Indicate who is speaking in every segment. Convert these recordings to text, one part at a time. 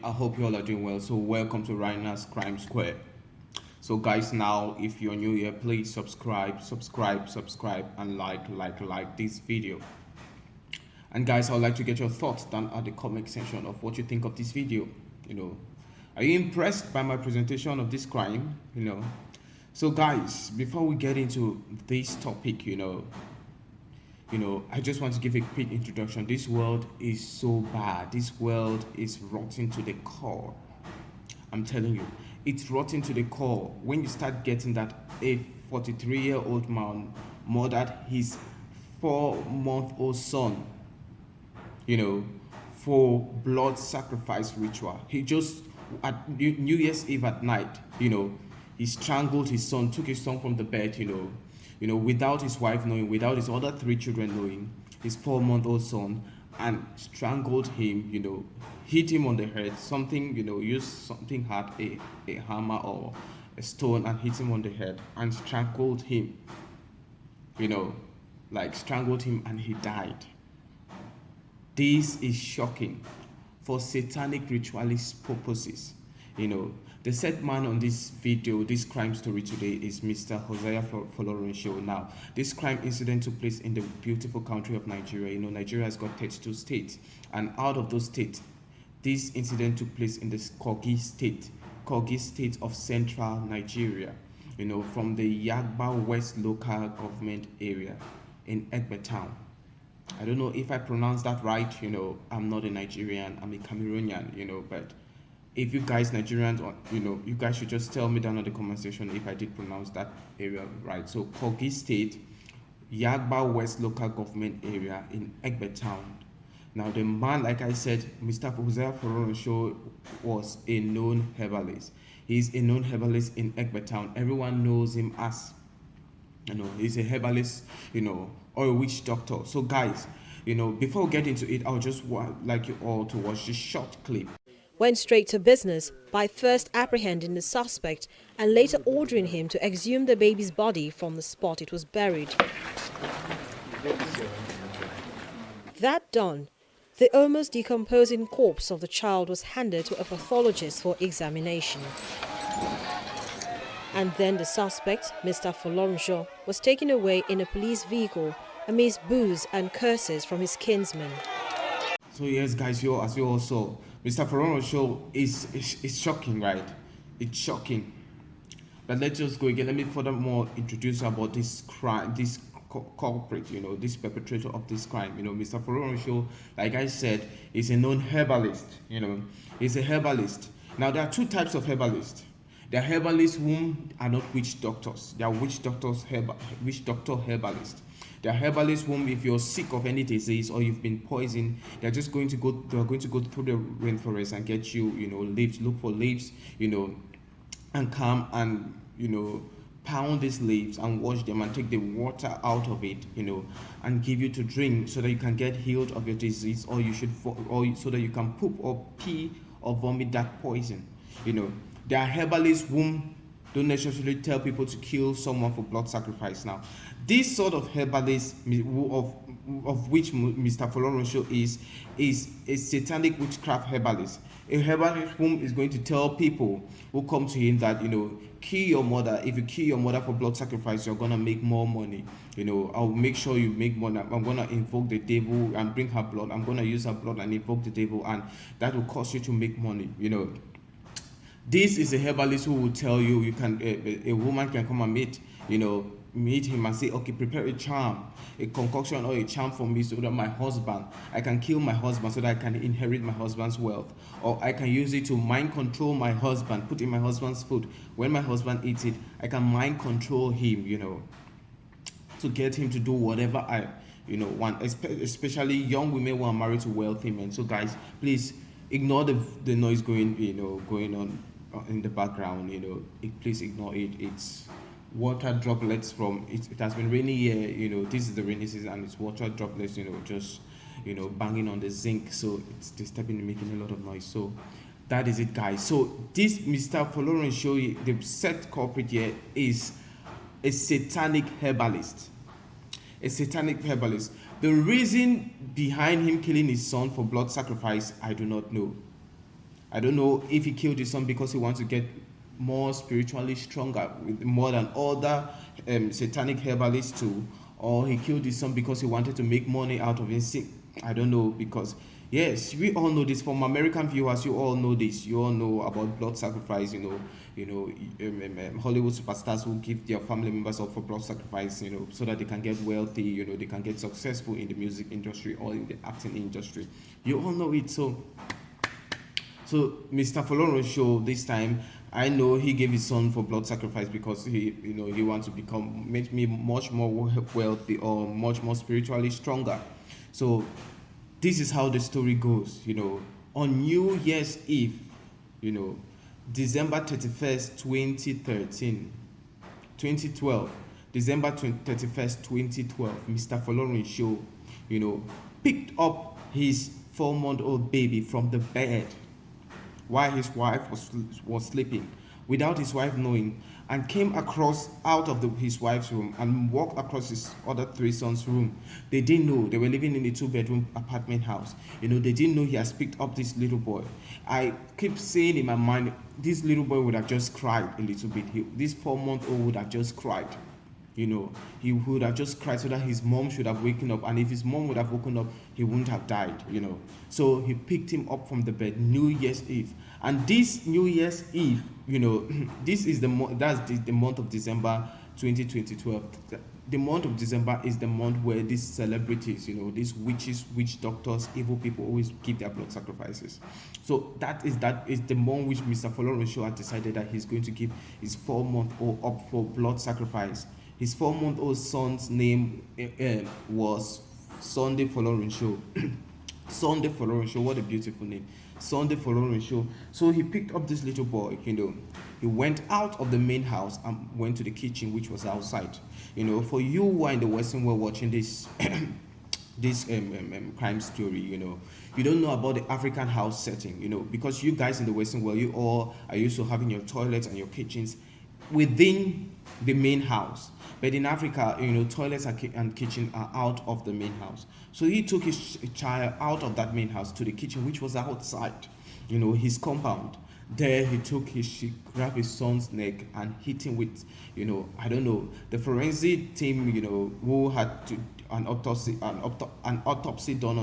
Speaker 1: I hope you all are doing well. So welcome to Rhina's Crime Square. So guys, now if you're new here, please subscribe, and like this video. And guys, I would like to get your thoughts down at the comment section of what you think of this video. Are you impressed by my presentation of this crime? So guys, before we get into this topic, I just want to give a quick introduction. This world is so bad. This world is rotten to the core. I'm telling you, it's rotten to the core. When you start getting that a 43-year-old man murdered his 4-month-old son, for blood sacrifice ritual. He just, at New Year's Eve at night, he strangled his son, took his son from the bed, without his wife knowing, without his other 3 children knowing, his 4-month-old son, and strangled him, hit him on the head, something, used something hard, a hammer or a stone, and hit him on the head, and strangled him, strangled him, and he died. This is shocking for satanic ritualist purposes. The said man on this video, this crime story today, is Mr. Hosea folorunsho. Now, this crime incident took place in the beautiful country of Nigeria. Nigeria has got 32 states, and out of those states, this incident took place in the Kogi state of central Nigeria, from the Yagba West local government area in Egbe town. I don't know if I pronounced that right. I'm not a Nigerian, I'm a Cameroonian, but if you guys Nigerians, you guys should just tell me down in the comment section if I did pronounce that area right. So Kogi State, Yagba West local government area in Egbe town. Now the man, like I said, Mr. Hosea folorunsho, was a known herbalist. He's a known herbalist in Egbe town. Everyone knows him as, he's a herbalist, or a witch doctor. So guys, before we get into it, I would just like you all to watch this short clip.
Speaker 2: Went straight to business by first apprehending the suspect and later ordering him to exhume the baby's body from the spot it was buried. That done, the almost decomposing corpse of the child was handed to a pathologist for examination. And then the suspect, Mr. folorunsho, was taken away in a police vehicle amidst boos and curses from his kinsmen.
Speaker 1: So yes, guys, as you all saw, Mr. folorunsho is shocking, right? It's shocking. But let's just go again. Let me furthermore introduce about this crime, this culprit, this perpetrator of this crime. Mr. folorunsho, like I said, is a known herbalist. He's a herbalist. Now there are 2 types of herbalists. There are herbalists whom are not witch doctors. They are witch doctor herbalists. There are herbalists whom, if you're sick of any disease or you've been poisoned, they're going to go through the rainforest and get you, leaves, look for leaves, and come and, pound these leaves and wash them and take the water out of it, and give you to drink so that you can get healed of your disease, or so that you can poop or pee or vomit that poison. There are herbalists whom don't necessarily tell people to kill someone for blood sacrifice. Now, this sort of herbalist of which Mr. folorunsho is a satanic witchcraft herbalist. A herbalist whom is going to tell people who come to him that, kill your mother. If you kill your mother for blood sacrifice, you're going to make more money. I'll make sure you make money. I'm going to invoke the devil and bring her blood. I'm going to use her blood and invoke the devil, and that will cause you to make money, This is a herbalist who will tell you a woman can come and meet him and say, okay, prepare a charm, a concoction or a charm for me so that I can kill my husband so that I can inherit my husband's wealth, or I can use it to mind control my husband, put in my husband's food. When my husband eats it, I can mind control him, to get him to do whatever I want, especially young women who are married to wealthy men. So guys, please ignore the noise going on in the background. Please ignore it. It's water droplets from it has been rainy here. This is the rainy season, and it's water droplets just banging on the zinc, so it's disturbing, making a lot of noise. So that is it, guys. So this Mr. folorunsho, the set culprit here, is a satanic herbalist. The reason behind him killing his son for blood sacrifice, I do not know. I don't know if he killed his son because he wants to get more spiritually stronger with more than other satanic herbalists too, or he killed his son because he wanted to make money out of his sin. I don't know, because yes, we all know this. From American viewers, you all know this. You all know about blood sacrifice. Hollywood superstars who give their family members up for blood sacrifice. So that they can get wealthy. They can get successful in the music industry or in the acting industry. You all know it. So Mr. Folorunsho this time, I know he gave his son for blood sacrifice because he wants to make me much more wealthy or much more spiritually stronger. So this is how the story goes. On New Year's Eve, December 31st, 2012, December 31st, 2012, Mr. Folorunsho, picked up his 4-month-old baby from the bed while his wife was sleeping, without his wife knowing, and came across out of his wife's room and walked across his other 3 sons' room. They didn't know. They were living in a 2-bedroom apartment house. They didn't know he has picked up this little boy. I keep saying in my mind, this little boy would have just cried a little bit. This 4-month-old would have just cried. He would have just cried so that his mom should have woken up. And if his mom would have woken up, he wouldn't have died, So he picked him up from the bed, New Year's Eve. And this New Year's Eve, this is the month of December 2012. The month of December is the month where these celebrities, these witches, witch doctors, evil people always give their blood sacrifices. So that is the month which Mr. Folorunsho had decided that he's going to give his 4-month-old up for blood sacrifice. His 4-month-old son's name was Sunday Folorunsho. Sunday Folorunsho, what a beautiful name. Sunday Folorunsho. So he picked up this little boy, He went out of the main house and went to the kitchen, which was outside. For you who are in the Western world watching this this crime story, you don't know about the African house setting, because you guys in the Western world, you all are used to having your toilets and your kitchens within the main house. But in Africa, toilets and kitchen are out of the main house. So he took his child out of that main house to the kitchen, which was outside, his compound. There he grabbed his son's neck and hit him with, I don't know, the forensic team, who had an autopsy done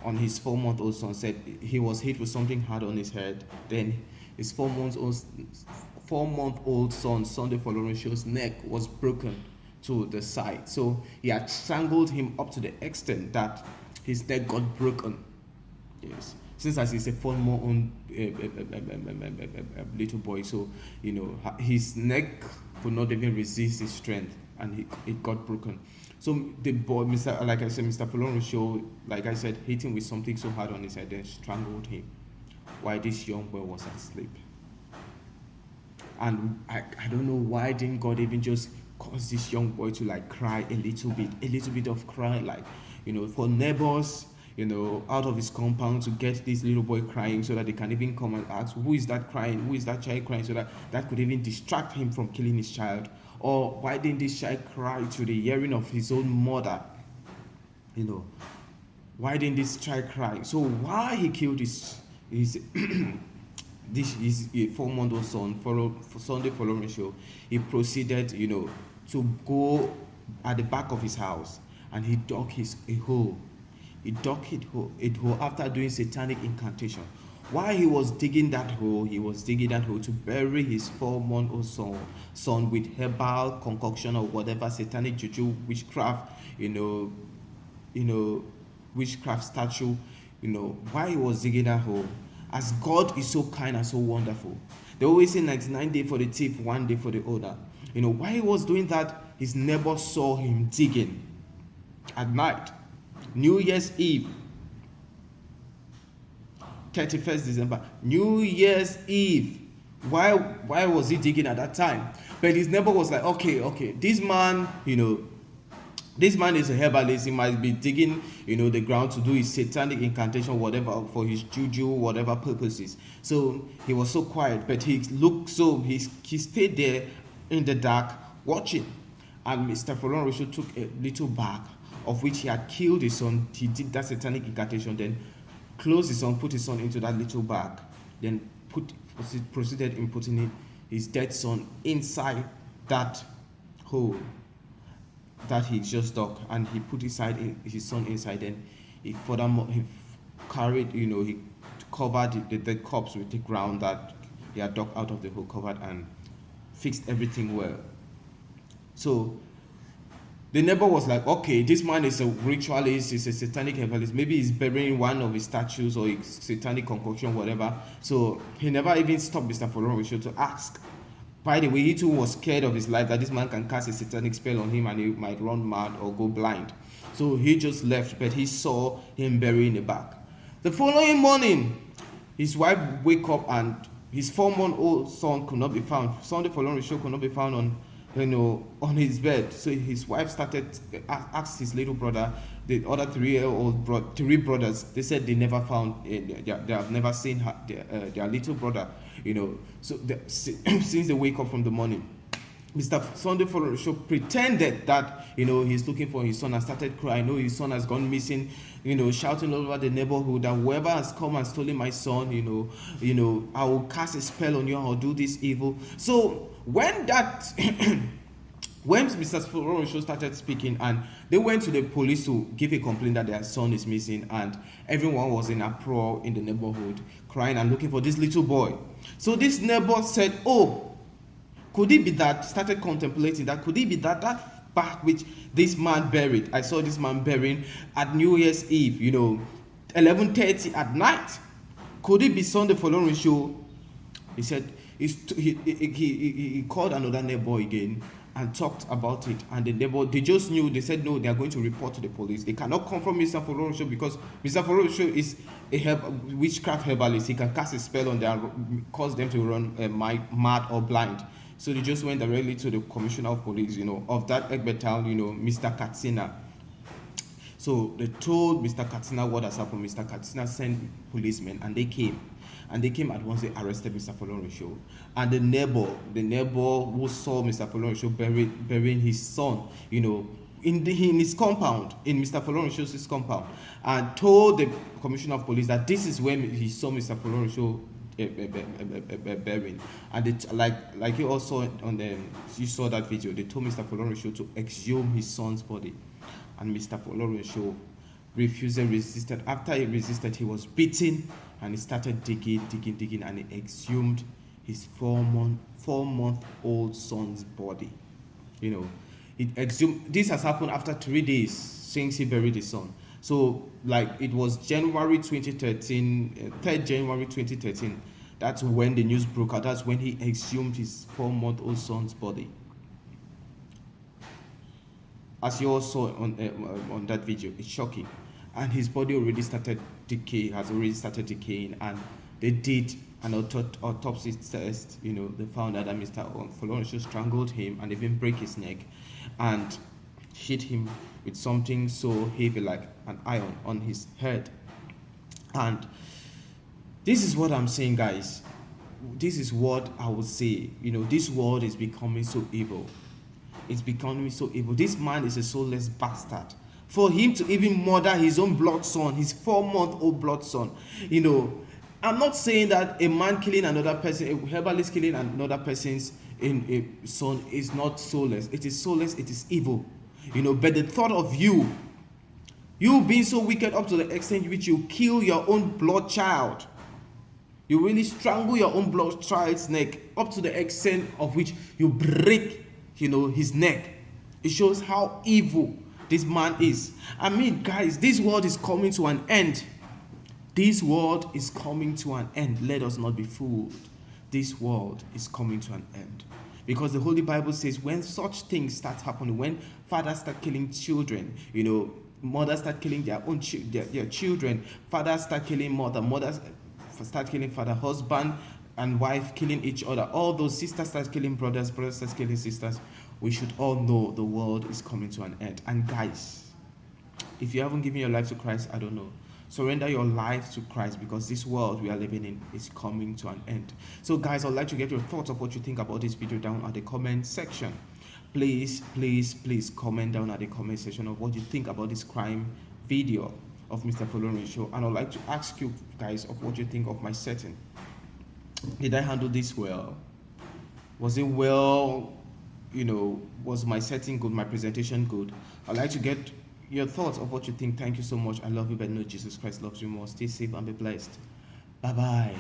Speaker 1: on his 4-month-old son, said he was hit with something hard on his head. Then his 4-month-old son, Sunday Folorunsho's neck was broken to the side. So he had strangled him up to the extent that his neck got broken. Yes. Since as he's a 4-month-old little boy, so his neck could not even resist his strength, and it got broken. So the boy, Mr. Folorunsho, like I said, hit him with something so hard on his head, then strangled him while this young boy was asleep. And I don't know why didn't God even just cause this young boy to cry a little bit of cry, for neighbors, out of his compound, to get this little boy crying so that they can even come and ask, who is that crying? Who is that child crying? So that could even distract him from killing his child. Or why didn't this child cry to the hearing of his own mother? Why didn't this child cry? So why he killed his this is a 4-month-old son, Sunday Folorunsho. He proceeded, to go at the back of his house, and he dug a hole. He dug a hole after doing satanic incantation. While he was digging that hole, to bury his 4-month-old son with herbal concoction or whatever satanic juju, witchcraft, witchcraft statue, while he was digging that hole. As God is so kind and so wonderful. They always say 99 days for the thief, 1 day for the owner. While he was doing that, his neighbor saw him digging at night. New Year's Eve, 31st December. New Year's Eve. Why was he digging at that time? But his neighbor was like, okay, this man, this man is a herbalist. He might be digging, the ground to do his satanic incantation, whatever, for his juju, whatever purposes. So he was so quiet, but he stayed there in the dark watching. And Mr. Folorunsho took a little bag of which he had killed his son. He did that satanic incantation, then closed his son, put his son into that little bag, then proceeded in putting his dead son inside that hole that he just dug, and he put his son inside. Then he furthermore he carried, he covered the corpse with the ground that he had dug out of the hole, covered, and fixed everything well. So the neighbor was like, okay, this man is a ritualist, he's a satanic herbalist, maybe he's burying one of his statues or his satanic concoction, whatever. So he never even stopped Mr. Folorunsho to ask. By the way, he too was scared of his life, that this man can cast a satanic spell on him and he might run mad or go blind. So he just left, but he saw him burying the back. The following morning, his wife wake up and his 4-month-old son could not be found. Sunday Folorunsho could not be found on his bed. So his wife started asked his little brother, the other 3 brothers. They said they never found, they have never seen their little brother. So since they wake up from the morning, Mr. Sunday Folorunsho pretended that he's looking for his son and started crying. His son has gone missing. Shouting all over the neighborhood that whoever has come and stolen my son, I will cast a spell on you. I'll do this evil. So when Mr. Folorunsho started speaking, and they went to the police to give a complaint that their son is missing, and everyone was in uproar in the neighborhood, crying and looking for this little boy. So this neighbor said, oh, could it be that, started contemplating that, could it be that back which this man buried, I saw this man burying at New Year's Eve, 11:30 at night. Could it be Sunday Folorunsho? He said, he called another neighbor again and talked about it, and the neighbor, they just knew. They said no, they are going to report to the police. They cannot confront Mr. Folorunsho because Mr. Folorunsho is a witchcraft herbalist. He can cast a spell on them and cause them to run mad or blind. So they just went directly to the commissioner of police, of that Egbe town, Mr. Katsina. So they told Mr. Katsina what has happened. Mr. Katsina sent policemen, and they came. And they came at once. They arrested Mr. Folorunsho. And the neighbor who saw Mr. Folorunsho burying his son, in his compound, in Mr. Folorunsho's compound, and told the commissioner of police that this is when he saw Mr. Folorunsho burying. And it, like you also you saw that video, they told Mr. Folorunsho to exhume his son's body, and Mr. Folorunsho resisted. After he resisted, he was beaten, and he started digging, and he exhumed his 4-month-old son's body. It exhumed. This has happened after 3 days since he buried his son. So, it was January 2013, 3rd January 2013. That's when the news broke out. That's when he exhumed his 4-month-old son's body. As you all saw on that video, it's shocking. And his body has already started decaying, and they did an autopsy test. They found out that Mr. Folorunsho strangled him and even break his neck and hit him with something so heavy like an iron on his head. And this is what I'm saying, guys. This is what I would say. This world is becoming so evil. It's becoming so evil. This man is a soulless bastard. For him to even murder his own blood son, his 4-month-old blood son. I'm not saying that a man killing another person, a herbalist killing another person's son is not soulless. It is soulless, it is evil. But the thought of you being so wicked up to the extent which you kill your own blood child, you really strangle your own blood child's neck up to the extent of which you break, his neck. It shows how evil this man is. I mean, guys, this world is coming to an end. This world is coming to an end. Let us not be fooled. This world is coming to an end. Because the Holy Bible says when such things start happening, when fathers start killing children, mothers start killing their own their children, fathers start killing mothers start killing father, husband and wife killing each other, all those sisters start killing brothers start killing sisters, we should all know the world is coming to an end. And guys, if you haven't given your life to Christ, I don't know, surrender your life to Christ, because this world we are living in is coming to an end. So guys, I'd like to get your thoughts of what you think about this video down at the comment section. Please comment down at the comment section of what you think about this crime video of Mr. Folorunsho, and I'd like to ask you guys of what you think of my setting. Did I handle this well? Was it well? Was my setting good? My presentation good? I'd like to get your thoughts of what you think. Thank you so much. I love you, but know Jesus Christ loves you more. Stay safe and be blessed. Bye bye.